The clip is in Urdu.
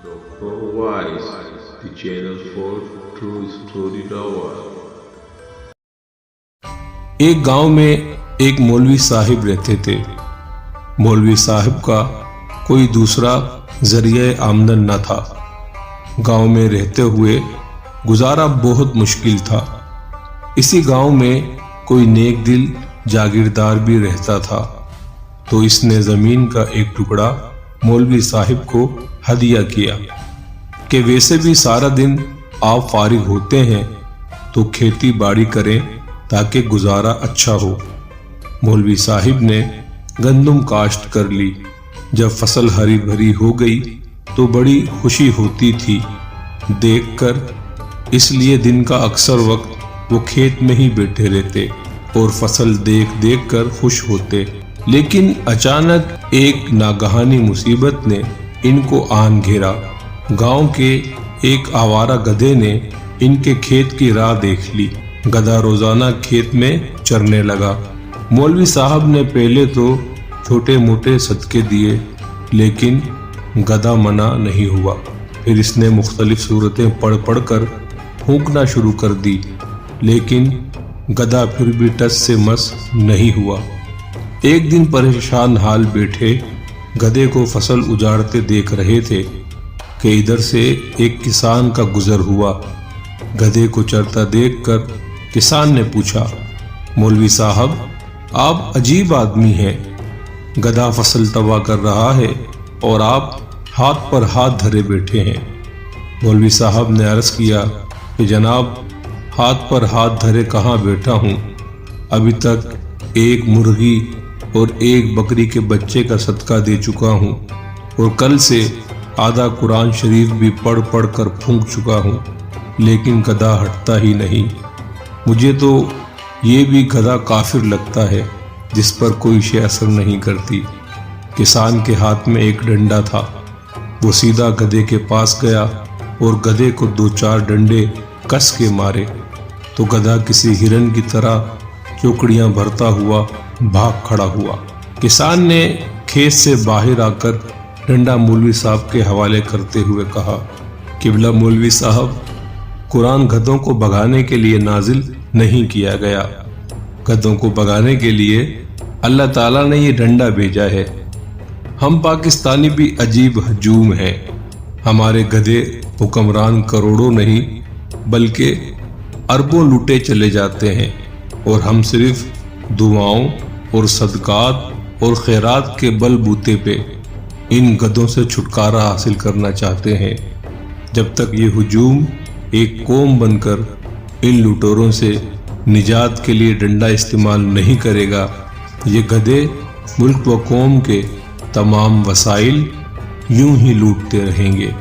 Dr. Wise, the channel for True Story Tower. ایک گاؤں میں ایک مولوی صاحب رہتے تھے۔ مولوی صاحب کا کوئی دوسرا ذریعہ آمدن نہ تھا۔ گاؤں میں رہتے ہوئے گزارا بہت مشکل تھا۔ اسی گاؤں میں کوئی نیک دل جاگیردار بھی رہتا تھا، تو اس نے زمین کا ایک ٹکڑا مولوی صاحب کو ہدیہ کیا کہ ویسے بھی سارا دن آپ فارغ ہوتے ہیں تو کھیتی باڑی کریں تاکہ گزارا اچھا ہو۔ مولوی صاحب نے گندم کاشت کر لی۔ جب فصل ہری بھری ہو گئی تو بڑی خوشی ہوتی تھی دیکھ کر، اس لیے دن کا اکثر وقت وہ کھیت میں ہی بیٹھے رہتے اور فصل دیکھ دیکھ کر خوش ہوتے۔ لیکن اچانک ایک ناگہانی مصیبت نے ان کو آن گھیرا۔ گاؤں کے ایک آوارہ گدھے نے ان کے کھیت کی راہ دیکھ لی۔ گدھا روزانہ کھیت میں چرنے لگا۔ مولوی صاحب نے پہلے تو چھوٹے موٹے صدقے دیے، لیکن گدھا منع نہیں ہوا۔ پھر اس نے مختلف صورتیں پڑھ پڑھ کر پھونکنا شروع کر دی، لیکن گدھا پھر بھی ٹس سے مس نہیں ہوا۔ ایک دن پریشان حال بیٹھے گدھے کو فصل اجاڑتے دیکھ رہے تھے کہ ادھر سے ایک کسان کا گزر ہوا۔ گدھے کو چرتا دیکھ کر کسان نے پوچھا، مولوی صاحب آپ عجیب آدمی ہیں، گدھا فصل تباہ کر رہا ہے اور آپ ہاتھ پر ہاتھ دھرے بیٹھے ہیں۔ مولوی صاحب نے عرض کیا کہ جناب، ہاتھ پر ہاتھ دھرے کہاں بیٹھا ہوں، ابھی تک ایک مرغی اور ایک بکری کے بچے کا صدقہ دے چکا ہوں، اور کل سے آدھا قرآن شریف بھی پڑھ پڑھ کر پھونک چکا ہوں، لیکن گدھا ہٹتا ہی نہیں۔ مجھے تو یہ بھی گدھا کافر لگتا ہے جس پر کوئی شے اثر نہیں کرتی۔ کسان کے ہاتھ میں ایک ڈنڈا تھا۔ وہ سیدھا گدھے کے پاس گیا اور گدھے کو 2-4 ڈنڈے کس کے مارے تو گدھا کسی ہرن کی طرح چوکڑیاں بھرتا ہوا بھاگ کھڑا ہوا۔ کسان نے کھیت سے باہر آ کر ڈنڈا مولوی صاحب کے حوالے کرتے ہوئے کہا، قبلہ مولوی صاحب، قرآن گدھوں کو بھگانے کے لیے نازل نہیں کیا گیا، گدھوں کو بھگانے کے لیے اللہ تعالیٰ نے یہ ڈنڈا بھیجا ہے۔ ہم پاکستانی بھی عجیب ہجوم ہیں، ہمارے گدھے حکمران کروڑوں نہیں بلکہ اربوں لوٹے چلے جاتے ہیں، اور ہم صرف دعاؤں اور صدقات اور خیرات کے بل بوتے پہ ان گدھوں سے چھٹکارا حاصل کرنا چاہتے ہیں۔ جب تک یہ ہجوم ایک قوم بن کر ان لوٹوروں سے نجات کے لیے ڈنڈا استعمال نہیں کرے گا، یہ گدھے ملک و قوم کے تمام وسائل یوں ہی لوٹتے رہیں گے۔